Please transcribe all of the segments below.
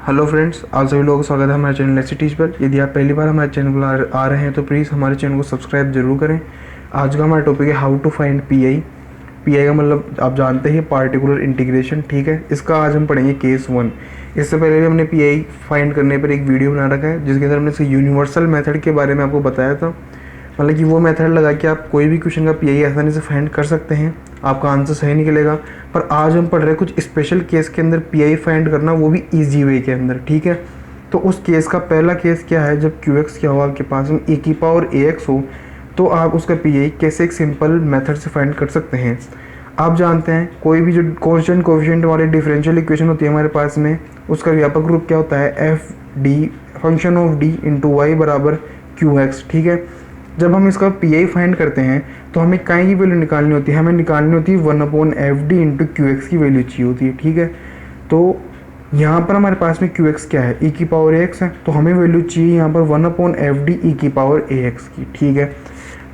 Hello friends, आप सभी लोगों का स्वागत है हमारे चैनल लेट्स टीच पर। यदि आप पहली बार हमारे चैनल पर आ रहे हैं तो प्लीज़ हमारे चैनल को सब्सक्राइब जरूर करें। आज का हमारा टॉपिक है how to find pi. Pi का मतलब आप जानते हैं पार्टिकुलर इंटीग्रेशन, ठीक है। इसका आज हम पढ़ेंगे केस 1। इससे पहले भी हमने पीआई फाइंड करने पर एक वीडियो बना रखा है जिसके अंदर हमने इसके यूनिवर्सल मेथड के बारे में आपको बताया था। मतलब कि वो मेथड लगा कि आप कोई भी क्वेश्चन का पीआई आसानी से फाइंड कर सकते हैं, आपका आंसर सही निकलेगा। पर आज हम पढ़ रहे हैं कुछ स्पेशल केस के अंदर पीआई फाइंड करना, वो भी इजी वे के अंदर, ठीक है। तो उस केस का पहला केस क्या है, जब क्यू क्या हो आपके पास में e⁻x हो तो आप उसका पीआई कैसे एक सिंपल मेथड से फाइंड कर सकते हैं। आप जानते हैं कोई भी जो कांस्टेंट कोएफिशिएंट वाले डिफरेंशियल इक्वेशन होती है हमारे पास में, उसका व्यापक रूप क्या होता है, F D function of D into Y बराबर क्यू एक्स, ठीक है। जब हम इसका पीआई फाइंड करते हैं तो हमें काई की वैल्यू निकालनी होती है, हमें निकालनी होती है 1/fd इंटू क्यू एक्स की वैल्यू चाहिए होती है, ठीक है। तो यहाँ पर हमारे पास में क्यू एक्स क्या है, e⁻x है, तो हमें वैल्यू चाहिए यहाँ पर 1/fd e⁻ax की, ठीक है।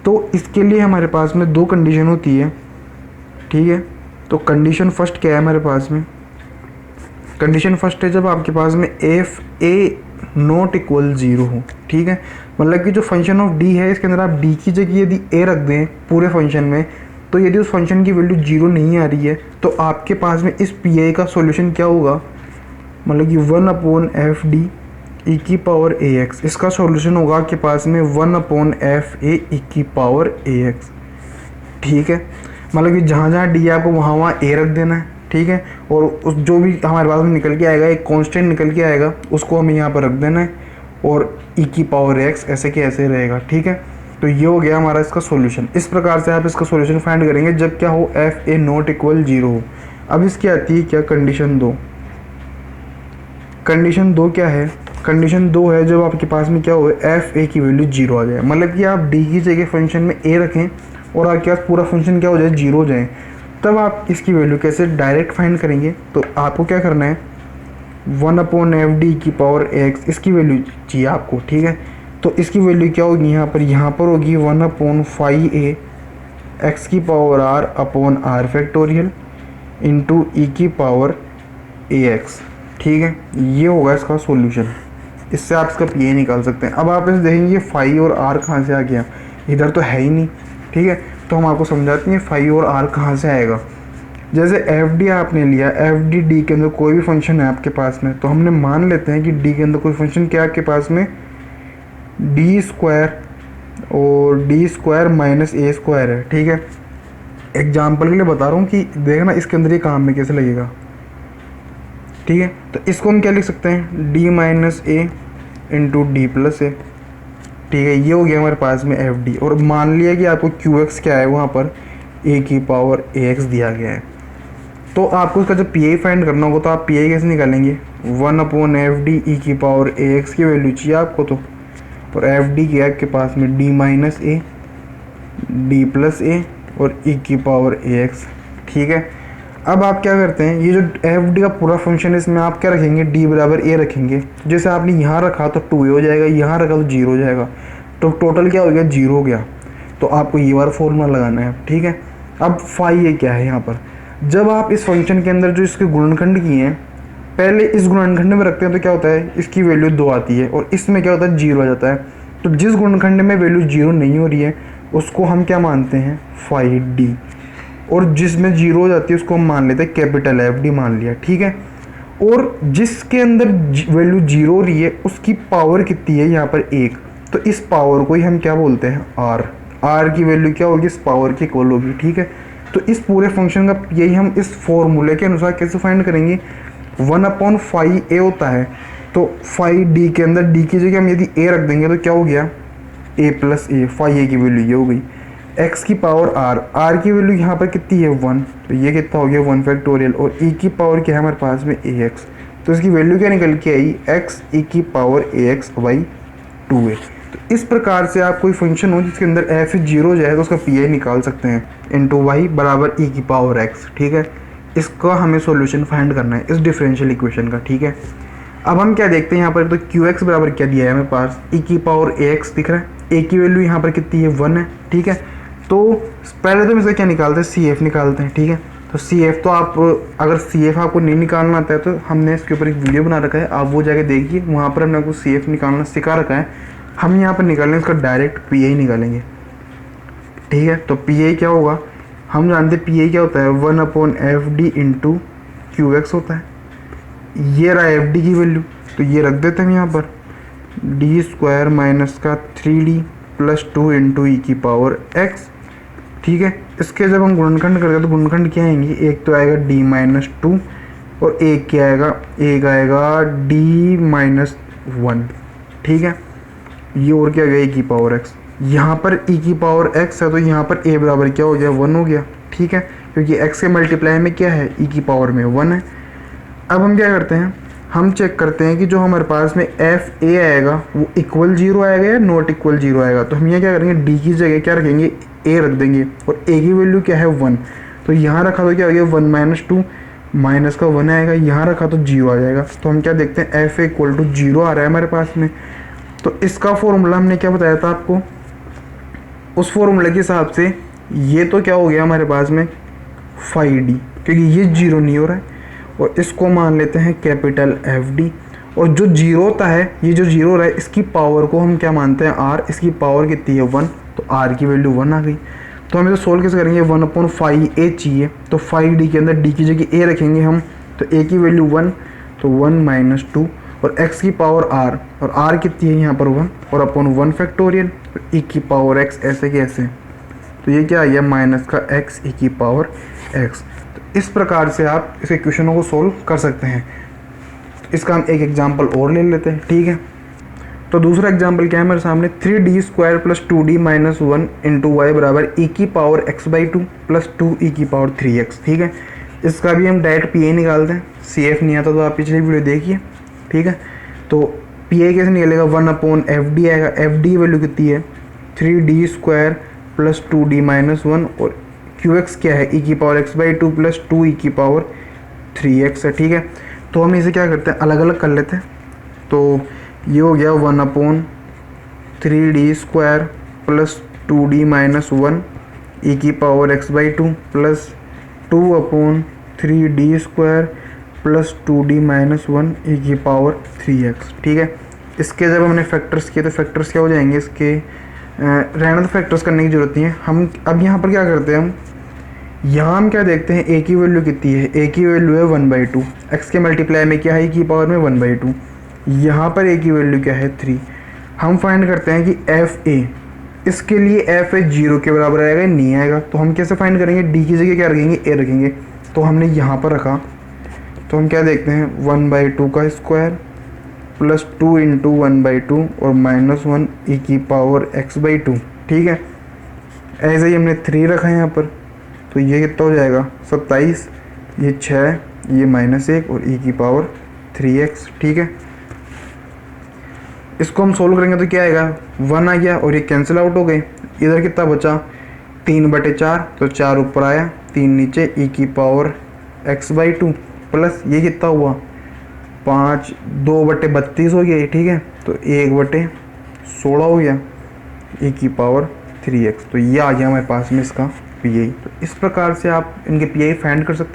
तो इसके लिए हमारे पास में दो कंडीशन होती है, ठीक है। तो कंडीशन फर्स्ट क्या है हमारे पास में, कंडीशन फर्स्ट है जब आपके पास में एफ ए नॉट इक्वल 0 हो, ठीक है। मतलब कि जो फंक्शन ऑफ डी है इसके अंदर आप डी की जगह यदि ए रख दें पूरे फंक्शन में, तो यदि उस फंक्शन की वैल्यू 0 नहीं आ रही है तो आपके पास में इस पीआई का सॉल्यूशन क्या होगा, मतलब कि 1/fd e⁻ax, इसका सॉल्यूशन होगा आपके पास में 1/fa e⁻ax, ठीक है। मतलब कि जहाँ जहाँ डी है आपको वहाँ वहाँ ए रख देना है, ठीक है। और उस जो भी हमारे पास में निकल के आएगा, एक कांस्टेंट निकल के आएगा, उसको हमें यहाँ पर रख देना है और e⁻x ऐसे के ऐसे रहेगा, ठीक है। तो ये हो गया हमारा इसका सॉल्यूशन। इस प्रकार से आप इसका सॉल्यूशन फाइंड करेंगे जब क्या हो, एफ ए नॉट इक्वल 0 हो। अब इसकी आती है क्या, कंडीशन 2। कंडीशन 2 क्या है, कंडीशन 2 है जब आपके पास में क्या हो, एफ ए की वैल्यू 0 आ जाए। मतलब कि आप डी की जगह फंक्शन में ए रखें और आपके पास पूरा फंक्शन क्या हो जाए, 0 हो जाए। तब आप इसकी वैल्यू कैसे डायरेक्ट फाइंड करेंगे, तो आपको क्या करना है, 1/fd e⁻ax इसकी वैल्यू चाहिए आपको, ठीक है। तो इसकी वैल्यू क्या होगी यहाँ पर होगी 1/phi x की power r upon r factorial into e⁻ax, ठीक है। ये होगा इसका सॉल्यूशन। इससे आप इसका पीआई निकाल सकते हैं। अब आप इसे देखेंगे फाई और r कहाँ से आ गया, इधर तो है ही नहीं, ठीक है। तो हम आपको समझाते हैं फाई और r कहाँ से आएगा। जैसे एफ डी आपने लिया, एफ डी डी के अंदर कोई भी फंक्शन है आपके पास में, तो हमने मान लेते हैं कि डी के अंदर कोई फंक्शन क्या है आपके पास में, डी स्क्वायर और डी स्क्वायर माइनस ए स्क्वायर है, ठीक है। एग्जाम्पल के लिए बता रहा हूँ कि देखना इसके अंदर ये काम में कैसे लगेगा, ठीक है। तो इसको हम क्या लिख सकते हैं, डी माइनस ए इंटू डी प्लस ए, ठीक है। ये हो गया हमारे पास में एफ डी। और मान लिया कि आपको क्यू एक्स क्या है, वहाँ पर e⁻ax दिया गया है। तो आपको इसका जब पीआई फाइंड करना होगा तो आप पीआई कैसे निकालेंगे, 1/fd e⁻ax की वैल्यू चाहिए आपको, तो और fd क्या है आपके पास में, d minus a d plus a और e⁻ax, ठीक है। अब आप क्या करते हैं, ये जो fd का पूरा फंक्शन है इसमें आप क्या रखेंगे, d बराबर a रखेंगे। जैसे आपने यहाँ रखा तो 2a हो जाएगा, यहाँ रखा तो 0 हो जाएगा, तो टोटल क्या हो गया, 0 हो गया। तो आपको ये वाला फॉर्मूला लगाना है, ठीक है। अब फाई ये क्या है, यहाँ पर जब आप इस फंक्शन के अंदर जो इसके गुणनखंड किए हैं पहले इस गुणनखंड में रखते हैं तो क्या होता है, इसकी वैल्यू 2 आती है और इसमें क्या होता है, 0 आ जाता है। तो जिस गुणनखंड में वैल्यू 0 नहीं हो रही है उसको हम क्या मानते हैं, फाई डी, और जिसमें 0 हो जाती है उसको हम मान लेते हैं कैपिटल एफ डी मान लिया, ठीक है। और जिसके अंदर वैल्यू 0 हो रही है उसकी पावर कितनी है, यहाँ पर 1, तो इस पावर को ही हम क्या बोलते हैं, आर की वैल्यू क्या होगी, इस पावर की इक्वल होगी, ठीक है। तो इस पूरे फंक्शन का यही हम इस फॉर्मूले के अनुसार कैसे फाइंड करेंगे, 1/phi a होता है, तो फाई डी के अंदर डी की जगह हम यदि a रख देंगे तो क्या हो गया, a plus A, phi a की वैल्यू ये हो गई, x की पावर r की वैल्यू यहाँ पर कितनी है 1, तो ये कितना हो गया 1 फैक्टोरियल, और e की पावर क्या है हमारे पास में ax, तो इसकी वैल्यू क्या निकल के आई, x e⁻ax/2a। तो इस प्रकार से आप कोई फंक्शन हो जिसके अंदर f 0 हो जाए तो उसका पीआई निकाल सकते हैं, इंटू वाई बराबर e⁻x, ठीक है। इसका हमें सॉल्यूशन फाइंड करना है इस डिफरेंशियल इक्वेशन का, ठीक है। अब हम क्या देखते हैं यहाँ पर, तो क्यू एक्स बराबर क्या दिया है हमें पास, e⁻ax दिख रहा है, a की वैल्यू यहाँ पर कितनी है 1 है, ठीक है। तो पहले तो हम इसका क्या निकालते हैं, सी एफ निकालते हैं, ठीक है। तो सी एफ तो आप, अगर सी एफ आपको नहीं निकालना आता है तो हमने इसके ऊपर एक वीडियो बना रखा है, आप वो जाके देखिए, वहाँ पर हमने आपको सी एफ निकालना सिखा रखा है। हम यहाँ पर निकालेंगे इसका डायरेक्ट पी आई निकालेंगे, ठीक है। तो पी आई क्या होगा, हम जानते हैं पी आई क्या होता है, 1/FD इंटू क्यू एक्स होता है। ये रहा एफ डी की वैल्यू, तो ये रख देते हैं हम यहाँ पर, डी स्क्वायर माइनस का 3D प्लस 2 इंटू ई की पावर एक्स, ठीक है। इसके जब हम गुणनखंड करते हैं तो गुणनखंड क्या आएंगे, एक तो आएगा d-2 और एक क्या आएगा, एक आएगा d-1, ठीक है। ये और क्या आ गया, e की पावर x। यहाँ पर e की पावर x है तो यहाँ पर a बराबर क्या हो गया, 1 हो गया, ठीक है, क्योंकि x के मल्टीप्लाई में क्या है, e की पावर में 1 है। अब हम क्या करते हैं, हम चेक करते हैं कि जो हमारे पास में एफ ए आएगा वो इक्वल 0 आएगा या नॉट इक्वल 0 आएगा। तो हम ये क्या करेंगे, डी की जगह क्या रखेंगे, ए रख देंगे, और ए की वैल्यू क्या है 1, तो यहाँ रखा तो क्या हो गया 1 - 2 माइनस का 1 आएगा, यहाँ रखा तो 0 आ जाएगा। तो हम क्या देखते हैं, एफ इक्वल टू 0 आ रहा है हमारे पास में। तो इसका फॉर्मूला हमने क्या बताया था आपको, उस फॉर्मूले के हिसाब से ये तो क्या हो गया हमारे पास में 5D, क्योंकि ये 0 नहीं हो रहा है, और इसको मान लेते हैं कैपिटल एफ डी। और जो 0 होता है, ये जो 0 रहा है, इसकी पावर को हम क्या मानते हैं, r, इसकी पावर कितनी है 1, तो r की वैल्यू 1 आ गई। तो हम इसे सोल्व कैसे करेंगे, 1/5a चाहिए, तो 5d के अंदर d की जगह a रखेंगे हम, तो a की वैल्यू 1, तो 1 - 2 और x की पावर r, और r कितनी है यहाँ पर 1, और अपॉन 1 फैक्टोरियल e की पावर x, ऐसे के ऐसे। तो ये क्या आ गया, माइनस का x e की पावर x। तो इस प्रकार से आप इस इक्वेशनों को सोल्व कर सकते हैं। इसका हम एक एग्जांपल और ले लेते हैं, ठीक है। तो दूसरा एग्जांपल क्या है हमारे सामने, 3d² plus 2d minus 1 into Y बराबर e की पावर x/2 प्लस 2e की पावर 3x, ठीक है। इसका भी हम डायरेक्ट पी आई निकालते हैं, सी एफ नहीं आता तो आप पिछली वीडियो देखिए, ठीक है। तो पी आई कैसे निकलेगा, 1/FD आएगा, एफ डी वैल्यू कितनी है 3d² प्लस 2d माइनस 1, और क्यू एक्स क्या है, e की पावर x/2 प्लस 2e की पावर 3x है, ठीक है। तो हम इसे क्या करते हैं, अलग अलग कर लेते हैं। तो ये हो गया 1/3d² plus 2d minus 1 e की power x/2 plus 2/3d² plus 2d minus 1 e की पावर 3x, ठीक है। इसके जब हमने फैक्टर्स किए तो फैक्टर्स क्या हो जाएंगे, इसके रहना तो फैक्टर्स करने की ज़रूरत नहीं है। हम अब यहाँ पर क्या करते हैं, हम यहाँ हम क्या देखते हैं, a की वैल्यू कितनी है, a की वैल्यू है 1/2, x के मल्टीप्लाई में क्या है, e की पावर में 1/2, यहाँ पर a की वैल्यू क्या है 3। हम फाइंड करते हैं कि एफ ए, इसके लिए एफ ए 0 के बराबर आएगा, नहीं आएगा, तो हम कैसे फाइंड करेंगे, d की जगह क्या रखेंगे, a रखेंगे। तो हमने यहाँ पर रखा, तो हम क्या देखते हैं 1/2 का स्क्वायर प्लस 2 इंटू 1/2 और माइनस 1 e की पावर x/2, ठीक है। ऐसे ही हमने 3 रखा है यहाँ पर, तो ये कितना हो जाएगा 27, ये 6, ये -1 और e की पावर 3x, ठीक है। इसको हम सोल्व करेंगे तो क्या आएगा, 1 आ गया और ये कैंसिल आउट हो गए। इधर कितना बचा 3/4, तो 4 ऊपर आया, 3 नीचे, e की पावर x/2 प्लस ये कितना हुआ 5, 2/32 हो गया, ठीक है। तो 1/16 हो गया, e की पावर 3x। तो ये आ गया हमारे पास में इसका पी आई। तो इस प्रकार से आप इनके पी आई फाइंड कर सकते हैं।